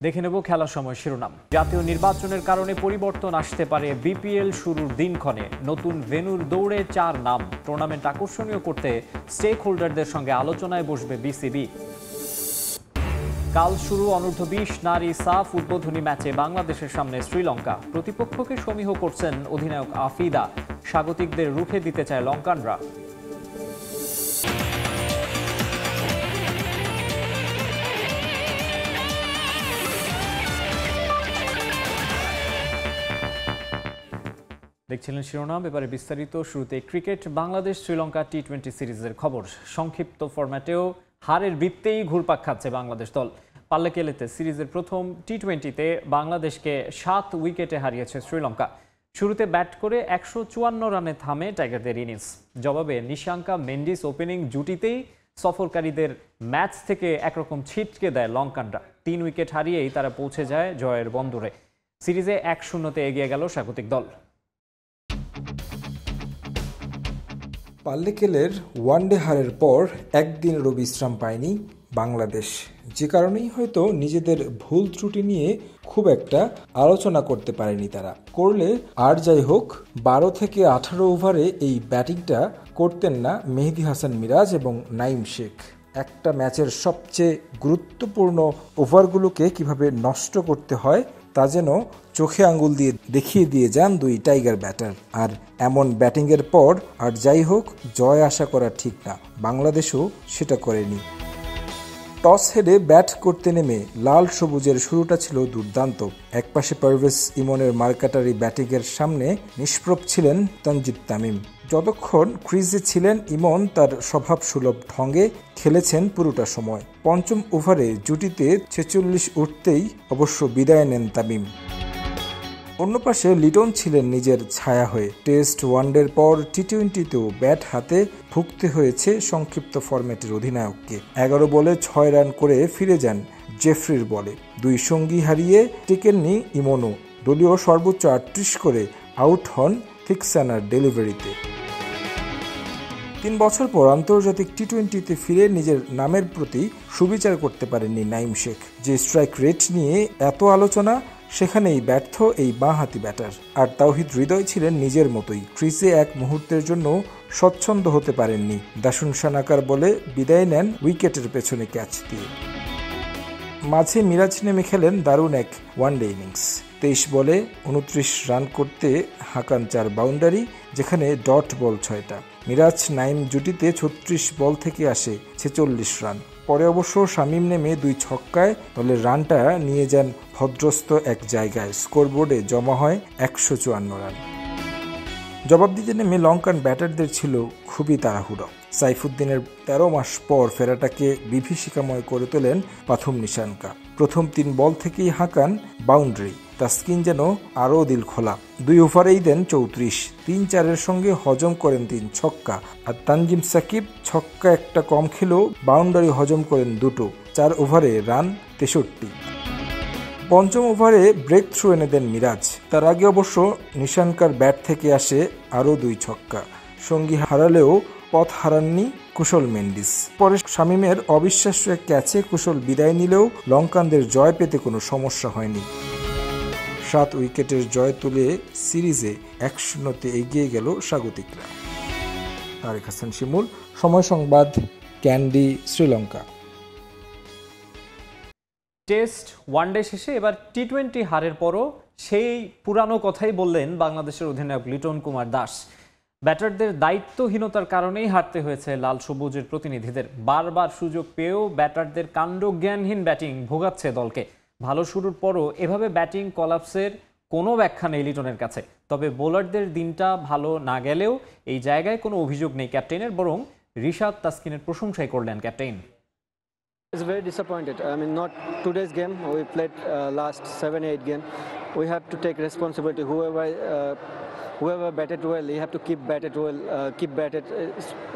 দেখে নেব খেলার সময় শিরোনাম। জাতীয় নির্বাচনের কারণে পরিবর্তন আসতে পারে বিপিএল শুরুর দিনক্ষণে। নতুন ভেন্যুর দৌড়ে 4 নাম। টুর্নামেন্ট আকর্ষণীয় করতে স্টেক হোল্ডারদের সঙ্গে আলোচনায় বসবে বিসিবি। কাল শুরু অনূর্ধ্ব-20 নারী সাফ উদ্বোধনী ম্যাচে বাংলাদেশের সামনে শ্রীলঙ্কা। প্রতিপক্ষকে সমীহ করছেন অধিনায়ক আফিদা। স্বাগতিকদের রুখে দিতে চায় লঙ্কানরা। দেখছিলেন শিরোনাম, এবারে বিস্তারিত। শুরুতে ক্রিকেট। বাংলাদেশ শ্রীলঙ্কা টি-20 সিরিজের খবর। সংক্ষিপ্ত ফরম্যাটেও হারের বৃত্তেই ঘুরপাক খাচ্ছে বাংলাদেশ দল। পাল্লেকেলেতে সিরিজের প্রথম টি-20তে বাংলাদেশকে 7 উইকেটে হারিয়েছে শ্রীলঙ্কা। শুরুতে ব্যাট করে 154 রানে থামে টাইগারদের ইনিংস। জবাবে নিশাঙ্কা মেন্ডিস ওপেনিং জুটিতেই সফরকারীদের ম্যাচ থেকে একরকম ছিটকে দেয় লঙ্কানরা। 3 উইকেট হারিয়েই তারা পৌঁছে যায় জয়ের বন্দরে। সিরিজে 1-0-তে এগিয়ে গেল স্বাগতিক দল। পাল্লেকেলের ওয়ানডে হারের পর একদিনেরও বিশ্রাম পায়নি বাংলাদেশ, যে কারণেই হয়তো নিজেদের ভুল ত্রুটি নিয়ে খুব একটা আলোচনা করতে পারেনি তারা। করলে আর যাই হোক, 12 থেকে 18 ওভারে এই ব্যাটিংটা করতেন না মেহেদী হাসান মিরাজ এবং নাইম শেখ। একটা ম্যাচের সবচেয়ে গুরুত্বপূর্ণ ওভারগুলোকে কিভাবে নষ্ট করতে হয় তা যেন চোখে আঙ্গুল দিয়ে দেখিয়ে দিয়ে যান দুই টাইগার ব্যাটার। আর এমন ব্যাটিংয়ের পর আর যাই হোক, জয় আশা করা ঠিক না। বাংলাদেশও সেটা করেনি। টস হেরে ব্যাট করতে নেমে লাল সবুজের শুরুটা ছিল দুর্দান্ত। একপাশে পারভেজ ইমনের মার্কাটারি ব্যাটিংয়ের সামনে নিষ্প্রভ ছিলেন তানজিদ তামিম। যতক্ষণ ক্রিজে ছিলেন ইমন তার স্বভাব সুলভ ঢঙ্গে খেলেছেন পুরোটা সময়। পঞ্চম ওভারে জুটিতে 46 উঠতেই অবশ্য বিদায় নেন তামিম। অন্য পাশে লিটন ছিলেন নিজের ছায়া হয়ে। টেস্ট ওয়ানডের পর টি-20তেও ব্যাট হাতে ভুগতে হয়েছে সংক্ষিপ্ত ফরম্যাটের অধিনায়ককে। 11 বলে 6 রান করে ফিরে যান জেফরির বলে। 2 সঙ্গী হারিয়ে টেকেননি ইমনও। দলীয় সর্বোচ্চ 38 করে আউট হন থিকসানার ডেলিভারিতে। 3 বছর পর আন্তর্জাতিক টি-20তে ফিরে নিজের নামের প্রতি সুবিচার করতে পারেননি নাইম শেখ। যে স্ট্রাইক রেট নিয়ে এত আলোচনা, সেখানেই ব্যর্থ এই বাঁহাতি ব্যাটার। আর তাওহিদ হৃদয় ছিলেন নিজের মতোই। ক্রিজে এক মুহূর্তের জন্য স্বচ্ছন্দ হতে পারেননি। দাসুন সানাকার বলে বিদায় নেন উইকেটের পেছনে ক্যাচ দিয়ে। মাঝে মিরাজ নেমে খেলেন দারুণ এক ওয়ানডে ইনিংস। 23 বলে 29 রান করতে হাঁকান 4 বাউন্ডারি, যেখানে ডট বল 6টা। মিরাজ নাইম জুটিতে 36 বল থেকে আসে 46 রান। পরে অবশ্য শামীম নেমে 2 ছক্কায় দলের রানটা নিয়ে যান ভদ্রস্থ এক জায়গায়। স্কোরবোর্ডে জমা হয় 154 রান। জবাব দিতে নেমে লঙ্কান ব্যাটারদের ছিল খুবই তাড়াহুড়ো। সাইফুদ্দিনের 13 মাস পর ফেরাটাকে বিভীষিকাময় করে তোলেন প্রথম নিশাঙ্কা। প্রথম 3 বল থেকেই হাঁকান বাউন্ডারি। তাসকিন যেন আরও দিল খোলা। 2 ওভারেই দেন 34। 3-4-এর সঙ্গে হজম করেন 3 ছক্কা। আর তানজিম সাকিব ছক্কা একটা কম খেলেও বাউন্ডারি হজম করেন 2টো। 4 ওভারে রান 63। পঞ্চম ওভারে ব্রেক থ্রু এনে দেন মিরাজ। তার আগে অবশ্য নিশাঙ্কার ব্যাট থেকে আসে আরও 2 ছক্কা। সঙ্গী হারালেও পথ হারাননি কুশল মেন্ডিস। পরে শামীমের অবিশ্বাস্য এক ক্যাচে কুশল বিদায় নিলেও লঙ্কানদের জয় পেতে কোনো সমস্যা হয়নি। 7 উইকেটের জয় তুলে সিরিজে 1-0-তে এগিয়ে গেল স্বাগতিকরা। তারেক হাসান শিমুল, সময় সংবাদ, ক্যান্ডি, শ্রীলঙ্কা। টেস্ট ওয়ানডে শেষে এবার টি-20 হারের পরও সেই পুরানো কথাই বললেন বাংলাদেশের অধিনায়ক লিটন কুমার দাস। ব্যাটারদের দায়িত্বহীনতার কারণেই হারতে হয়েছে লাল সবুজের প্রতিনিধিদের। বারবার সুযোগ পেয়েও ব্যাটারদের কাণ্ডজ্ঞানহীন ব্যাটিং ভোগাচ্ছে দলকে। ভালো শুরুর পরও এভাবে ব্যাটিং কলাপসের কোনো ব্যাখ্যা নেই লিটনের কাছে। তবে বোলারদের দিনটা ভালো না গেলেও এই জায়গায় কোনো অভিযোগ নেই ক্যাপ্টেনের, বরং রিশাদ তাসকিনের প্রশংসাই করলেন captain. It's very disappointed. I mean, not today's game. We played last 7-8 game. We have to take responsibility. Whoever batted well, you have to keep batted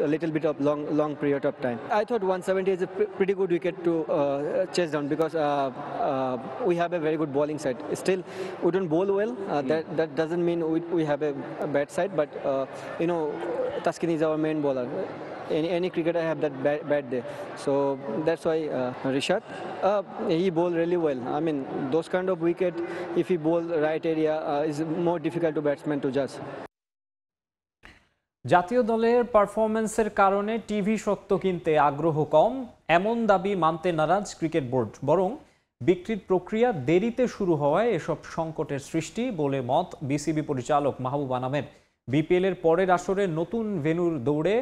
a little bit of long period of time. I thought 170 is a pretty good wicket to chase down because we have a very good bowling side. Still, we don't bowl well. That doesn't mean we have a bad side, but Taskin is our main bowler. any cricketer have that bad day. So that's why Rishabh, he bowled really well. I mean, those kind of wicket, if he bowl right area, is more difficult to batsman to judge. জাতীয় দলের পারফরম্যান্সের কারণে TV সত্ত্ব কিনতে আগ্রহ কম এমন দাবি মানতে নারাজ ক্রিকেট বোর্ড, বরং বিক্রির প্রক্রিয়া দেরিতে শুরু হওয়ায় এসব সংকটের সৃষ্টি বলে মত বিসিবি পরিচালক মাহবুব আনামের। বিপিএল এর পরের আসরে নতুন ভেন্যুর দৌড়ে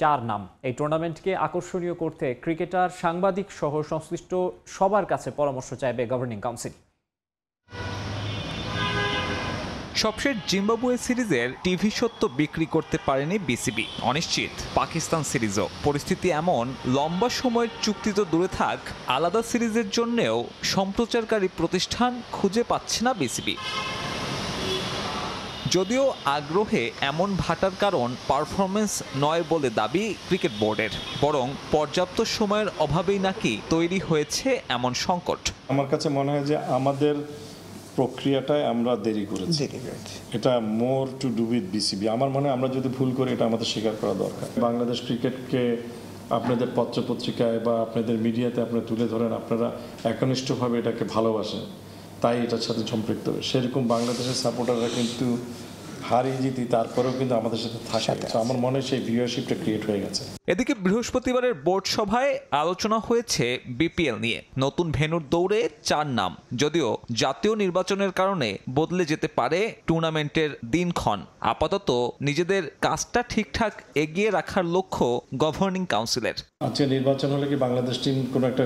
4 নাম। এই টুর্নামেন্টকে আকর্ষণীয় করতে ক্রিকেটার, সাংবাদিক সহ সংশ্লিষ্ট সবার কাছে পরামর্শ চাইবে গভর্নিং কাউন্সিল। সবশেষ জিম্বাবুয়ে সিরিজের টিভি সত্ত্ব বিক্রি করতে পারেনি বিসিবি। অনিশ্চিত পাকিস্তান সিরিজও পরিস্থিতি এমন, লম্বা সময়ের চুক্তি তো দূরে থাক, আলাদা সিরিজের জন্যেও সম্প্রচারকারী প্রতিষ্ঠান খুঁজে পাচ্ছে না বিসিবি। যদিও আগ্রহে এমন ভাটার কারণ পারফরমেন্স নয় বলে দাবি ক্রিকেট বোর্ডের, বরং পর্যাপ্ত সময়ের অভাবেই নাকি তৈরি হয়েছে এমন সংকট। আমার কাছে মনে হয় যে আমাদের প্রক্রিয়াটায় আমরা দেরি করেছি, এটা more to do with BCB. আমার মনে হয় আমরা যদি ভুল করি এটা আমাদের স্বীকার করা দরকার। বাংলাদেশ ক্রিকেটকে আপনাদের পত্রপত্রিকায় বা আপনাদের মিডিয়াতে আপনারা তুলে ধরেন, আপনারা একনিষ্ঠভাবে এটাকে ভালোবাসেন, তাই এটার সাথে সম্পৃক্ত। সেরকম বাংলাদেশের সাপোর্টাররা কিন্তু হারিয়ে জিতি তারপরেও কিন্তু আমাদের সাথে থাকে। আমার মনে হয় সেই ভিউয়ারশিপটা ক্রিয়েট হয়ে গেছে। এদিকে বৃহস্পতিবারের বোর্ড সভায় আলোচনা হয়েছে বিপিএল নিয়ে। নতুন ভেন্যুর দৌড়ে 4 নাম, যদিও জাতীয় নির্বাচনের কারণে বদলে যেতে পারে টুর্নামেন্টের দিনক্ষণ। আপাতত নিজেদের কাজটা ঠিকঠাক এগিয়ে রাখার লক্ষ্য গভর্নিং কাউন্সিলের। আজকে নির্বাচন হলে কি বাংলাদেশ টিম কোনো একটা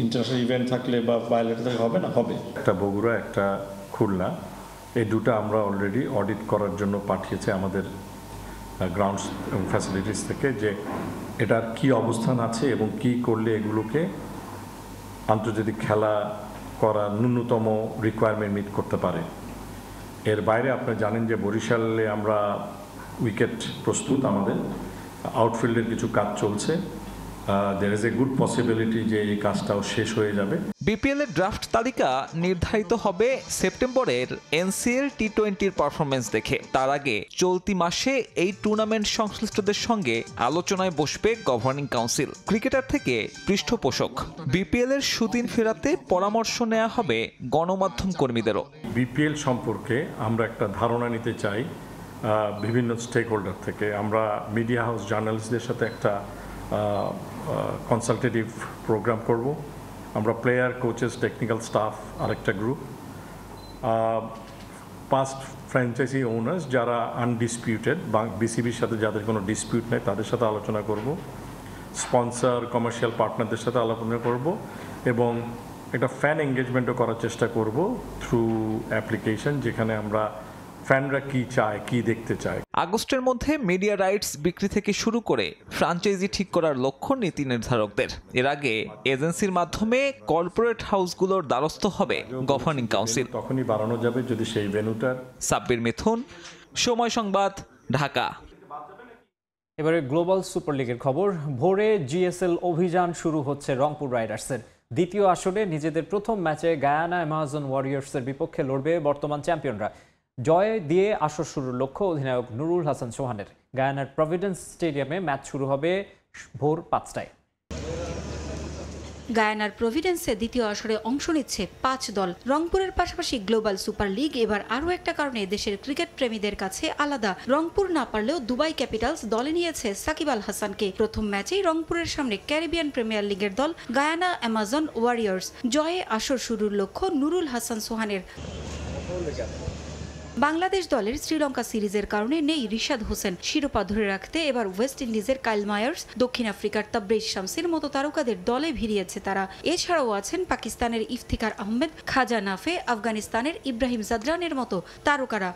ইন্টারন্যাশনাল ইভেন্ট থাকলে বা বাইলেটার হবে না? হবে। একটা বগুড়া, একটা খুলনা, এই দুটো আমরা অলরেডি অডিট করার জন্য পাঠিয়েছে আমাদের গ্রাউন্ডস এবং ফ্যাসিলিটিস থেকে, যে এটার কি অবস্থান আছে এবং কি করলে এগুলোকে আন্তর্জাতিক খেলা করার ন্যূনতম রিকোয়ারমেন্ট মিট করতে পারে। এর বাইরে আপনি জানেন যে বরিশালে আমরা উইকেট প্রস্তুত, আমাদের আউটফিল্ডের কিছু কাজ চলছে। there is a good possibility যে এই কাজটাও শেষ হয়ে যাবে। বিপিএল এর ড্রাফট তালিকা নির্ধারিত হবে সেপ্টেম্বরের এনসিএল টি20-র পারফরমেন্স দেখে। তার আগে চলতি মাসে এই টুর্নামেন্ট সংশ্লিষ্টদের সঙ্গে আলোচনায় বসবে গভর্নিং কাউন্সিল। ক্রিকেটার থেকে পৃষ্ঠপোষক, বিপিএল এর সুদিন ফেরাতে পরামর্শ নেওয়া হবে গণমাধ্যম কর্মীদেরও। বিপিএল সম্পর্কে আমরা একটা ধারণা নিতে চাই বিভিন্ন স্টেক হোল্ডার থেকে। আমরা মিডিয়া হাউস জার্নালিস্টদের সাথে একটা কনসালটেটিভ প্রোগ্রাম করব। আমরা প্লেয়ার, কোচেস, টেকনিক্যাল স্টাফ আরেকটা গ্রুপ, পাস্ট ফ্র্যাঞ্চাইজি ওনার্স যারা আনডিসপিউটেড বা বিসিবির সাথে যাদের কোনো ডিসপিউট নেই তাদের সাথে আলোচনা করব, স্পন্সর, কমার্শিয়াল পার্টনারদের সাথে আলোচনা করব এবং একটা ফ্যান এঙ্গেজমেন্টও করার চেষ্টা করব থ্রু অ্যাপ্লিকেশন, যেখানে আমরা ফ্যানরা কি চায়, কি দেখতে চায়। আগস্টের মধ্যে মিডিয়া রাইটস বিক্রি থেকে শুরু করে ফ্র্যাঞ্চাইজি ঠিক করার লক্ষ্য নীতি নির্ধারকদের। এর আগে এজেন্সির মাধ্যমে কর্পোরেট হাউসগুলোর দ্বারস্থ হবে গভর্নিং কাউন্সিল। তখনই বাড়ানো যাবে যদি সেই ভেন্যুটার। সাব্বির মিথুন, সময় সংবাদ, ঢাকা। এবারে গ্লোবাল সুপার লিগের খবর। ভোরে জিএসএল অভিযান শুরু হচ্ছে রংপুর রাইডার্সের। দ্বিতীয় আসরে নিজেদের প্রথম ম্যাচে গায়ানা অ্যামাজন ওয়ারিয়র্সের বিপক্ষে লড়বে বর্তমান চ্যাম্পিয়নরা। জয় দিয়ে আসর শুরুর লক্ষ্য অধিনায়ক নুরুল হাসান সোহানের। গায়ানার প্রভিডেন্স স্টেডিয়ামে ম্যাচ শুরু হবে ভোর 5টায়। গায়ানার প্রভিডেন্সে দ্বিতীয় আসরে অংশ নিচ্ছে 5 দল। রংপুরের পাশাপাশি গ্লোবাল সুপার লিগ এবার আরও একটা কারণে দেশের ক্রিকেট প্রেমীদের কাছে আলাদা। রংপুর না পারলেও দুবাই ক্যাপিটালস দলে নিয়েছে সাকিব আল হাসানকে। প্রথম ম্যাচেই রংপুরের সামনে ক্যারিবিয়ান প্রিমিয়ার লিগের দল গায়ানা অ্যামাজন ওয়ারিয়র্স। জয়ে আসর শুরুর লক্ষ্য নুরুল হাসান সোহানের। বাংলাদেশ দলের শ্রীলঙ্কা সিরিজের কারণে নেই রিশাদ হোসেন। শিরোপা ধরে রাখতে এবার ওয়েস্ট ইন্ডিজের কাইল মায়ার্স, দক্ষিণ আফ্রিকার তাবরেজ শামসির মতো তারকাদের দলে ভিড়িয়েছে তারা। এছাড়াও আছেন পাকিস্তানের ইফতিখার আহমেদ, খাজা নাফে, আফগানিস্তানের ইব্রাহিম জাদরানের মতো তারকারা।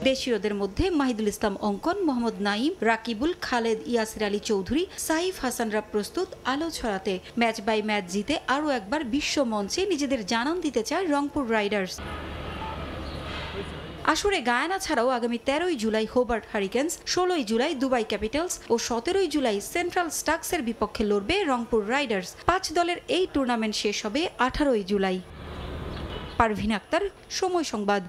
দেশীয়দের মধ্যে মাহিদুল ইসলাম অঙ্কন, মোহাম্মদ নাইম, রাকিবুল, খালেদ, ইয়াসির আলী চৌধুরী, সাইফ হাসানরা প্রস্তুত আলো ছড়াতে। ম্যাচ বাই ম্যাচ জিতে আরও একবার বিশ্ব মঞ্চে নিজেদের জানান দিতে চায় রংপুর রাইডার্স। আসরে গায়ানা ছাড়াও আগামী 13ই জুলাই হোবার্ট হারিকেন্স, 16ই জুলাই দুবাই ক্যাপিটালস ও 17ই জুলাই সেন্ট্রাল স্টাক্সের বিপক্ষে লড়বে রংপুর রাইডার্স। 5 দলের এই টুর্নামেন্ট শেষ হবে 18ই জুলাই। পারভিন আক্তার, সময় সংবাদ।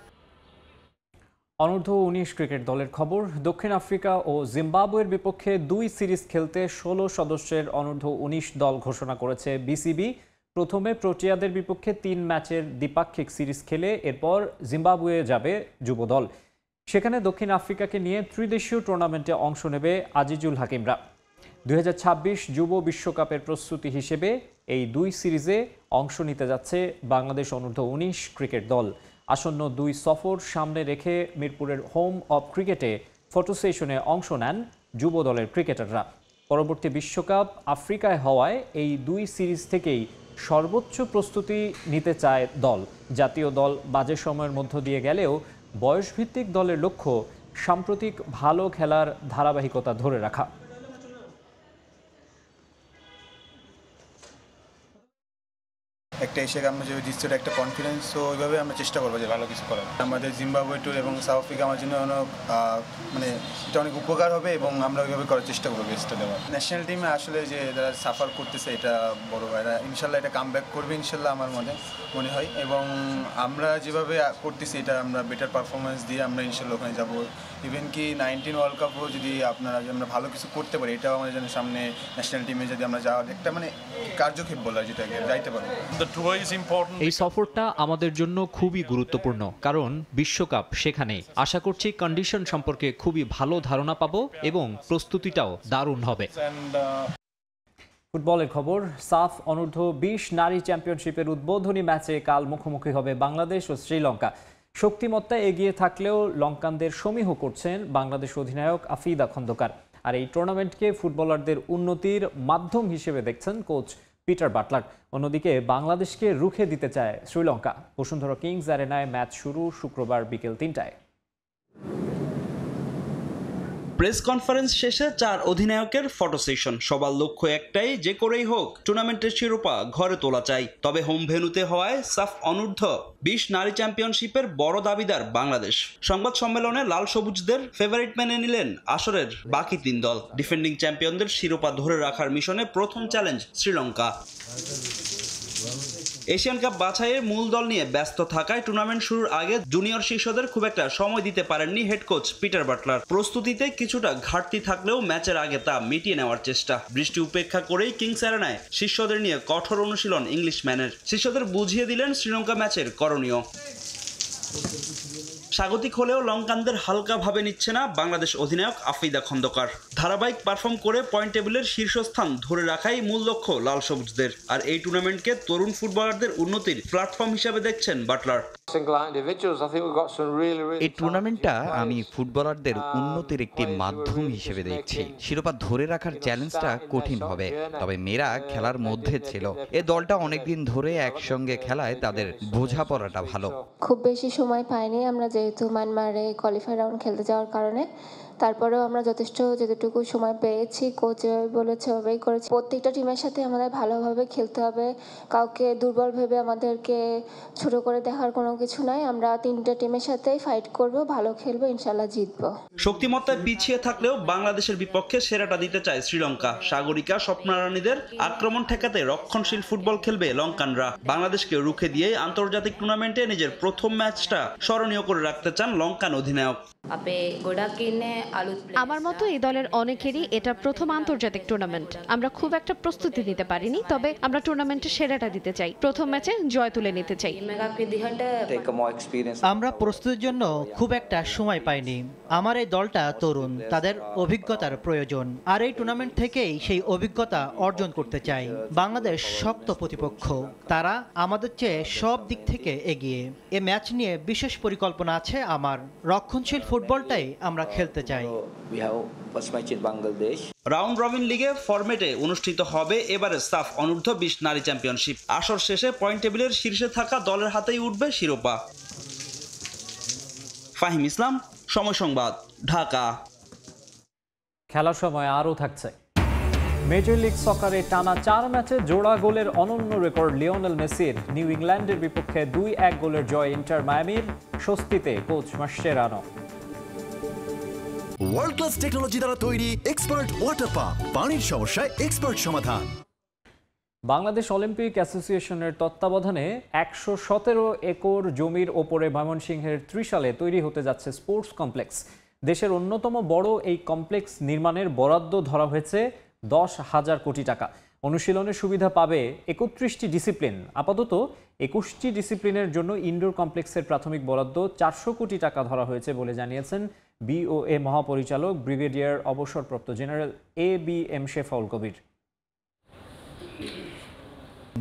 অনূর্ধ্ব-19 ক্রিকেট দলের খবর। দক্ষিণ আফ্রিকা ও জিম্বাবুয়ের বিপক্ষে 2 সিরিজ খেলতে 16 সদস্যের অনূর্ধ্ব-19 দল ঘোষণা করেছে বিসিবি। প্রথমে প্রোটিয়াদের বিপক্ষে 3 ম্যাচের দ্বিপাক্ষিক সিরিজ খেলে এরপর জিম্বাবুয়ে যাবে যুব দল। সেখানে দক্ষিণ আফ্রিকাকে নিয়ে ত্রিদেশীয় টুর্নামেন্টে অংশ নেবে আজিজুল হাকিমরা। 2026 যুব বিশ্বকাপের প্রস্তুতি হিসেবে এই 2 সিরিজে অংশ নিতে যাচ্ছে বাংলাদেশ অনূর্ধ্ব-19 ক্রিকেট দল। আসন্ন 2 সফর সামনে রেখে মিরপুরের হোম অব ক্রিকেটে ফটো সেশনে অংশ নেন যুব দলের ক্রিকেটাররা। পরবর্তী বিশ্বকাপ আফ্রিকায় হওয়ায় এই 2 সিরিজ থেকেই সর্বোচ্চ প্রস্তুতি নিতে চায় দল। জাতীয় দল বাজে সময়ের মধ্য দিয়ে গেলেও বয়সভিত্তিক দলের লক্ষ্য সাম্প্রতিক ভালো খেলার ধারাবাহিকতা ধরে রাখা। একটা এশিয়া কাপ ম্যাচে জিতছে, একটা কনফিডেন্স, তো ওইভাবে আমরা চেষ্টা করবো যে ভালো কিছু করার। আমাদের জিম্বাবুয়ে ট্যুর এবং সাউথ আফ্রিকা আমার জন্য মানে এটা অনেক উপকার হবে এবং আমরা ওইভাবে করার চেষ্টা করবো বেস্টটা দেওয়া। ন্যাশনাল টিমে আসলে যে যারা সাফার করতেছে এটা বড় ভাইরা ইনশাল্লাহ এটা কাম ব্যাক করবে ইনশাল্লাহ আমার মনে হয়, এবং আমরা যেভাবে করতেছি এটা আমরা বেটার পারফরমেন্স দিয়ে আমরা ইনশাল্লাহ ওখানে যাবো। ইভেন কি 19 ওয়ার্ল্ড কাপও যদি আমরা ভালো কিছু করতে পারি, এটাও আমাদের জন্য সামনে ন্যাশনাল টিমে যদি আমরা যাওয়ার একটা মানে কার্যক্ষেপ বলা যেটাকে যাইতে পারবো। এই সফরটা আমাদের জন্য খুবই গুরুত্বপূর্ণ, কারণ বিশ্বকাপ সেখানে। আশা করছি কন্ডিশন সম্পর্কে খুবই ভালো ধারণা পাবো এবং প্রস্তুতিটাও দারুণ হবে। ফুটবলের খবর। সাফ অনূর্ধ্ব-20 নারী চ্যাম্পিয়নশিপের উদ্বোধনী ম্যাচে কাল মুখোমুখি হবে বাংলাদেশ ও শ্রীলঙ্কা। শক্তিমত্তায় এগিয়ে থাকলেও লঙ্কানদের সমীহ করছেন বাংলাদেশ অধিনায়ক আফিদা খন্দকার। আর এই টুর্নামেন্টকে ফুটবলারদের উন্নতির মাধ্যম হিসেবে দেখছেন কোচ পিটার বাটলার। অন্যদিকে বাংলাদেশকে রুখে দিতে চায় শ্রীলঙ্কা। বসুন্ধরা কিংস অ্যারেনায় ম্যাচ শুরু শুক্রবার বিকেল 3টায়। প্রেস কনফারেন্স শেষে 4 অধিনায়কের ফটো সেশন। সবার লক্ষ্য একটাই, যে করেই হোক টুর্নামেন্টের শিরোপা ঘরে তোলা চাই। তবে হোম ভেন্যুতে হওয়ায় সাফ অনূর্ধ্ব-20 নারী চ্যাম্পিয়নশিপের বড় দাবিদার বাংলাদেশ। সংবাদ সম্মেলনে লাল সবুজদের ফেভারিট মেনে নিলেন আসরের বাকি 3 দল। ডিফেন্ডিং চ্যাম্পিয়নদের শিরোপা ধরে রাখার মিশনে প্রথম চ্যালেঞ্জ শ্রীলঙ্কা। এশিয়ান কাপ বাছাইয়ের মূল দল নিয়ে ব্যস্ত থাকায় টুর্নামেন্ট শুরুর আগে জুনিয়র শিষ্যদের খুব একটা সময় দিতে পারেননি হেড কোচ পিটার বাটলার। প্রস্তুতিতে কিছুটা ঘাটতি থাকলেও ম্যাচের আগে তা মিটিয়ে নেওয়ার চেষ্টা। বৃষ্টি উপেক্ষা করেই কিংস অ্যারেনায় শিষ্যদের নিয়ে কঠোর অনুশীলন ইংলিশম্যানের। শিষ্যদের বুঝিয়ে দিলেন শ্রীলঙ্কা ম্যাচের করণীয়। স্বাগতিক হলেও লঙ্কানদের হালকাভাবে নিচ্ছে না বাংলাদেশ অধিনায়ক আফিদা খন্দকার। ধারাবাহিক পারফর্ম করে পয়েন্ট টেবিলের শীর্ষস্থান ধরে রাখাই মূল লক্ষ্য লাল সবুজদের। আর এই টুর্নামেন্টকে তরুণ ফুটবলারদের উন্নতির প্ল্যাটফর্ম হিসেবে দেখছেন বাটলার। এই টুর্নামেন্টটা আমি ফুটবলারদের উন্নতির একটি মাধ্যম হিসেবে দেখছি। শিরোপা ধরে রাখার চ্যালেঞ্জটা কঠিন হবে, তবে মেয়েরা খেলার মধ্যে ছিল। এ দলটা অনেকদিন ধরে একসঙ্গে খেলায় তাদের বোঝাপড়াটা ভালো। খুব বেশি সময় পাইনি আমরা, যেহেতু মায়ানমারে কোয়ালিফাই রাউন্ড খেলতে যাওয়ার কারণে। তারপরেও আমরা যতটুকু সময় পেয়েছি কোচ বলেছে ওভাবেই করেছি। প্রত্যেকটা টিমের সাথে আমাদের ভালোভাবে খেলতে হবে, কাউকে দুর্বল ভেবে আমাদেরকে ছোট করে দেখার কোনো কিছু নাই। আমরা 3টে টিমের সাথেই ফাইট করব, ভালো খেলবো, ইনশাল্লাহ জিতবো। শক্তিমত্তায় পিছিয়ে থাকলেও বাংলাদেশের বিপক্ষে সেরাটা দিতে চায় শ্রীলঙ্কা। সাগরিকা স্বপ্নারানীদের আক্রমণ ঠেকাতে রক্ষণশীল ফুটবল খেলবে লঙ্কানরা। বাংলাদেশকে রুখে দিয়ে আন্তর্জাতিক টুর্নামেন্টে নিজের প্রথম ম্যাচটা স্মরণীয় করে রাখতে চান লঙ্কান অধিনায়ক। আমার মতো এই দলের অনেকেরই এটা প্রথম আন্তর্জাতিক টুর্নামেন্ট। আমরা খুব একটা প্রস্তুতি নিতে পারিনি, তবে আমরা টুর্নামেন্টে সেরাটা দিতে চাই। প্রথম ম্যাচে জয় তুলে নিতে চাই। আমরা প্রস্তুতির জন্য খুব একটা সময় পাইনি। আমার এই দলটা তরুণ, তাদের অভিজ্ঞতার প্রয়োজন, আর এই টুর্নামেন্ট থেকেই সেই অভিজ্ঞতা অর্জন করতে চাই। বাংলাদেশ শক্ত প্রতিপক্ষ, তারা আমাদের চেয়ে সব দিক থেকে এগিয়ে। এ ম্যাচ নিয়ে বিশেষ পরিকল্পনা আছে আমার। রক্ষণশীল ফুটবলটাই আমরা খেলতে চাই। রাউন্ড রবিন লিগে ফরম্যাটে অনুষ্ঠিত হবে এবারে সাফ অনূর্ধ্ব-20 নারী চ্যাম্পিয়নশিপ। আসর শেষে পয়েন্ট টেবিলের শীর্ষে থাকা দলের হাতেই উঠবে শিরোপা। ফাহিম ইসলাম, সময় সংবাদ, ঢাকা। খেলার সময় আরও থাকছে। মেজর লিগ সকারে টানা 4 ম্যাচে জোড়া গোলের অনন্য রেকর্ড লিওনেল মেসির। নিউ ইংল্যান্ডের বিপক্ষে 2-1 গোলের জয় ইন্টার মায়ামির। স্বস্তিতে coach Mascherano. World class technology দ্বারা তৈরি এক্সপার্ট ওয়াটার পাম্প, পানির সমস্যায় এক্সপার্ট সমাধান। বাংলাদেশ অলিম্পিক অ্যাসোসিয়েশনের তত্ত্বাবধানে ১১৭ একর জমির ওপরে ময়মনসিংহের ত্রিশালে তৈরি হতে যাচ্ছে স্পোর্টস কমপ্লেক্স। দেশের অন্যতম বড় এই কমপ্লেক্স নির্মাণের বরাদ্দ ধরা হয়েছে ১০,০০০ কোটি টাকা। অনুশীলনের সুবিধা পাবে ৩১টি ডিসিপ্লিন। আপাতত ২১টি ডিসিপ্লিনের জন্য ইনডোর কমপ্লেক্সের প্রাথমিক বরাদ্দ ৪০০ কোটি টাকা ধরা হয়েছে বলে জানিয়েছেন বিওএ মহাপরিচালক ব্রিগেডিয়ার অবসরপ্রাপ্ত জেনারেল ABM শেফাউল কবির।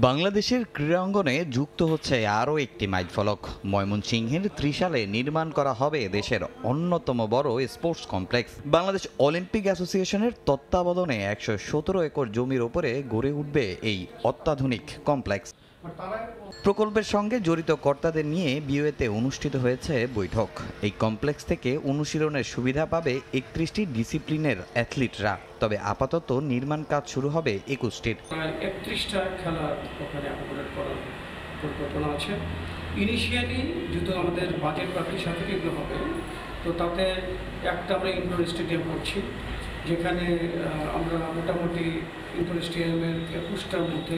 বাংলাদেশের ক্রীড়াঙ্গনে যুক্ত হচ্ছে আরও একটি মাইলফলক। ময়মনসিংহের ত্রিশালে নির্মাণ করা হবে দেশের অন্যতম বড় স্পোর্টস কমপ্লেক্স। বাংলাদেশ অলিম্পিক অ্যাসোসিয়েশনের তত্ত্বাবধানে ১১৭ একর জমির ওপরে গড়ে উঠবে এই অত্যাধুনিক কমপ্লেক্স। প্রকল্পের সঙ্গে জড়িত কর্তাদের নিয়ে বিওএতে অনুষ্ঠিত হয়েছে বৈঠক। এই কমপ্লেক্স থেকে অনুশীলনের সুবিধা পাবে ৩১টি ডিসিপ্লিনের অ্যাথলিটরা। তবে আপাতত নির্মাণ কাজ শুরু হবে ২১টির। ৩১টা খেলা ওখানে অপারেট করার পরিকল্পনা আছে। ইনিশিয়ালি যেহেতু আমাদের বাজেট প্রাপ্তির সাথে এগুলো হবে, তো তাতে একটা আমরা ইনডোর স্টেডিয়াম করছি, যেখানে আমরা মোটামুটি ইনডোর স্টেডিয়ামের ২১টার মধ্যে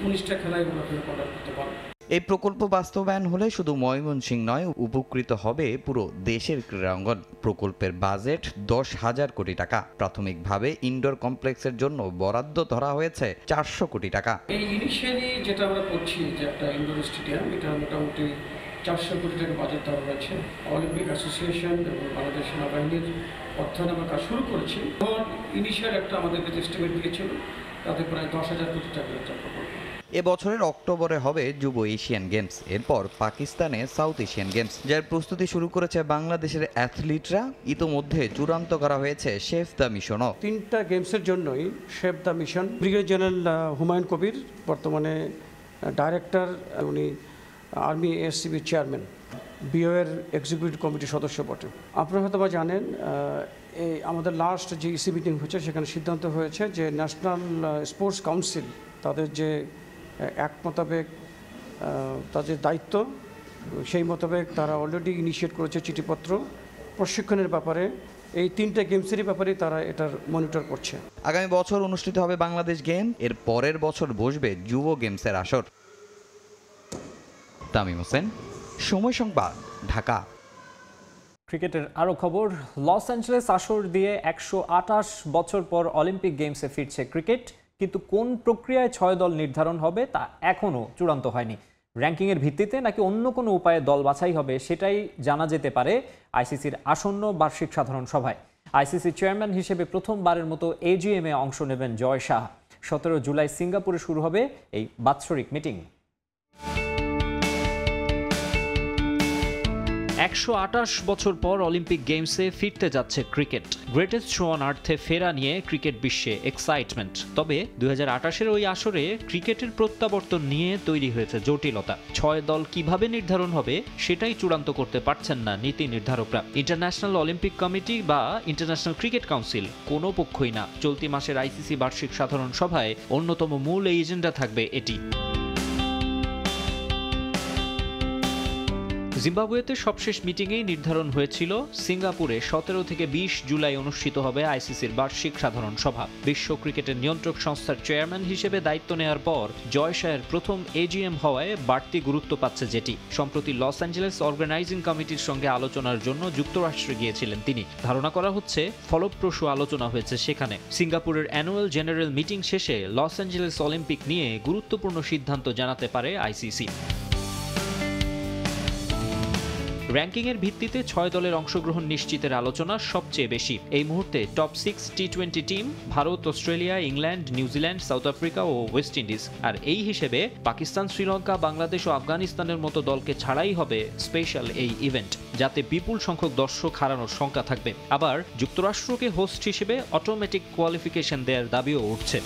১৯টা খেলায় আমরা কন্ডাক্ট করতে পারব। এই প্রকল্প বাস্তবায়ন হলে শুধু ময়মনসিংহ নয়, উপকৃত হবে পুরো দেশের ক্রীড়াঙ্গন। প্রকল্পের বাজেট ১০,০০০ কোটি টাকা। প্রাথমিকভাবে ইনডোর কমপ্লেক্সের জন্য বরাদ্দ ধরা হয়েছে ৪০০ কোটি টাকা। এই ইনিশিয়ালি যেটা আমরা করছি যে একটা ইনডোর স্টেডিয়াম, এটা মোটামুটি ৪০০ কোটি টাকা বাজেট দেওয়া হয়েছে। অলিম্পিক অ্যাসোসিয়েশন এবং বাংলাদেশ সেনাবাহিনীর অর্থায়নে আমরা কাজ শুরু করেছি। তখন ইনিশিয়াল একটা আমাদের কাছে এস্টিমেট দিয়েছিল, তাতে প্রায় ১০,০০০ কোটি টাকার একটা প্রকল্প। এবছরের অক্টোবরে হবে যুব এশিয়ান গেমস, এরপর পাকিস্তানে সাউথ এশিয়ান গেমস, যার প্রস্তুতি শুরু করেছে বাংলাদেশের অ্যাথলিটরা। ইতোমধ্যে চূড়ান্ত করা হয়েছে শেফ দ্য মিশনও। 3টা গেমসের জন্যই chef de mission. Brigadier general Humayun Kabir বর্তমানে ডাইরেক্টর, উনি আর্মি ASCB চেয়ারম্যান, বিওএর এক্সিকিউটিভ কমিটির সদস্য বটে। আপনারা হয়তো বা জানেন, এই আমাদের লাস্ট যে EC মিটিং হয়েছে সেখানে সিদ্ধান্ত হয়েছে যে ন্যাশনাল স্পোর্টস কাউন্সিল তাদের যে অ্যাক্ট মোতাবেক তাদের দায়িত্ব, সেই মোতাবেক তারা অলরেডি ইনিশিয়েট করেছে চিঠিপত্র প্রশিক্ষণের ব্যাপারে। এই 3টা গেমসেরই ব্যাপারে তারা এটার মনিটর করছে। আগামী বছর অনুষ্ঠিত হবে বাংলাদেশ গেম, এর পরের বছর বসবে যুব গেমসের আসর। তামিম হোসেন, সময় সংবাদ, ঢাকা। ক্রিকেটের আরও খবর। লস অ্যাঞ্জেলেস আসর দিয়ে ১২৮ বছর পর অলিম্পিক গেমসে ফিরছে ক্রিকেট, কিন্তু কোন প্রক্রিয়ায় 6 দল নির্ধারণ হবে তা এখনও চূড়ান্ত হয়নি। র্যাঙ্কিংয়ের ভিত্তিতে নাকি অন্য কোনো উপায়ে দল বাছাই হবে সেটাই জানা যেতে পারে আইসিসির আসন্ন বার্ষিক সাধারণ সভায়। আইসিসির চেয়ারম্যান হিসেবে প্রথমবারের মতো AGM-এ অংশ নেবেন জয় শাহ। 17 জুলাই সিঙ্গাপুরে শুরু হবে এই বাৎসরিক মিটিং। ১২৮ বছর পর অলিম্পিক গেমসে ফিরতে যাচ্ছে ক্রিকেট। গ্রেটেস্ট শো অন আর্থে ফেরা নিয়ে ক্রিকেট বিশ্বে এক্সাইটমেন্ট। তবে 2028-এর ওই আসরে ক্রিকেটের প্রত্যাবর্তন নিয়ে তৈরি হয়েছে জটিলতা। 6 দল কিভাবে নির্ধারণ হবে সেটাই চূড়ান্ত করতে পারছেন না নীতি নির্ধারকরা। ইন্টারন্যাশনাল অলিম্পিক কমিটি বা ইন্টারন্যাশনাল ক্রিকেট কাউন্সিল কোনো পক্ষই না। চলতি মাসের আইসিসি বার্ষিক সাধারণ সভায় অন্যতম মূল এজেন্ডা থাকবে এটি। জিম্বাবুয়েতে সবশেষ মিটিংয়েই নির্ধারণ হয়েছিল সিঙ্গাপুরে 17 থেকে 20 জুলাই অনুষ্ঠিত হবে আইসিসির বার্ষিক সাধারণ সভা। বিশ্ব ক্রিকেটের নিয়ন্ত্রক সংস্থার চেয়ারম্যান হিসেবে দায়িত্ব নেওয়ার পর জয় শাহের প্রথম AGM হওয়ায় বাড়তি গুরুত্ব পাচ্ছে যেটি। সম্প্রতি লস অ্যাঞ্জেলেস অর্গানাইজিং কমিটির সঙ্গে আলোচনার জন্য যুক্তরাষ্ট্রে গিয়েছিলেন তিনি। ধারণা করা হচ্ছে ফলপ্রসূ আলোচনা হয়েছে সেখানে। সিঙ্গাপুরের অ্যানুয়াল জেনারেল মিটিং শেষে লস অ্যাঞ্জেলেস অলিম্পিক নিয়ে গুরুত্বপূর্ণ সিদ্ধান্ত জানাতে পারে আইসিসি। র্যাঙ্কিংয়ের ভিত্তিতে 6 দলের অংশগ্রহণ নিশ্চিতের আলোচনা সবচেয়ে বেশি। এই মুহূর্তে টপ 6 টি20 team Bharat, Australia, England, New Zealand, South Africa ও ওয়েস্ট ইন্ডিজ। আর এই হিসেবে পাকিস্তান, শ্রীলঙ্কা, বাংলাদেশ ও আফগানিস্তানের মতো দলকে ছাড়াই হবে স্পেশাল এই ইভেন্ট, যাতে বিপুল সংখ্যক দর্শক হারানোর শঙ্কা থাকবে। আবার যুক্তরাষ্ট্রকে হোস্ট হিসেবে অটোমেটিক কোয়ালিফিকেশন দেওয়ার দাবিও উঠছে।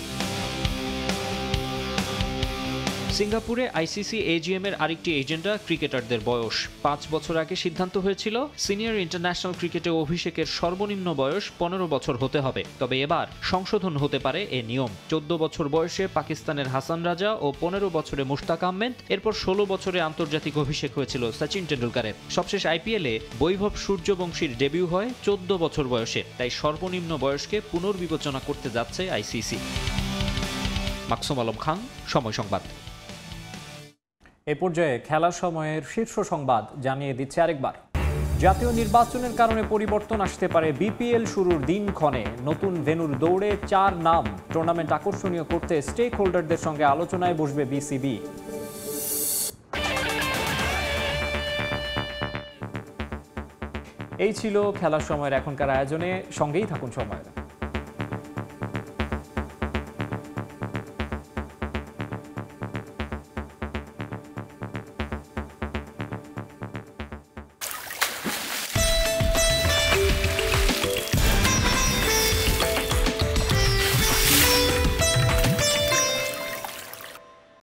সিঙ্গাপুরে আইসিসি AGM-এর আরেকটি এজেন্ডা ক্রিকেটারদের বয়স। 5 বছর আগে সিদ্ধান্ত হয়েছিল সিনিয়র ইন্টারন্যাশনাল ক্রিকেটে অভিষেকের সর্বনিম্ন বয়স 15 বছর হতে হবে। তবে এবার সংশোধন হতে পারে এ নিয়ম। 14 বছর বয়সে পাকিস্তানের হাসান রাজা ও 15 বছরে মুশতাক আহমেদ, এরপর 16 বছরে আন্তর্জাতিক অভিষেক হয়েছিল সচিন টেন্ডুলকারের। সবশেষ IPL-এ বৈভব সূর্যবংশীর ডেবিউ হয় 14 বছর বয়সে। তাই সর্বনিম্ন বয়সকে পুনর্বিবেচনা করতে যাচ্ছে আইসিসি। মাকসুম আলম খান, সময় সংবাদ। এ পর্যায়ে খেলার সময়ের শীর্ষ সংবাদ জানিয়ে দিচ্ছে আরেকবার। জাতীয় নির্বাচনের কারণে পরিবর্তন আসতে পারে বিপিএল শুরুর দিনক্ষণে। নতুন ভেন্যুর দৌড়ে 4 নাম। টুর্নামেন্ট আকর্ষণীয় করতে স্টেক হোল্ডারদের সঙ্গে আলোচনায় বসবে বিসিবি। এই ছিল খেলার সময়ের এখনকার আয়োজনে। সঙ্গেই থাকুন সময়।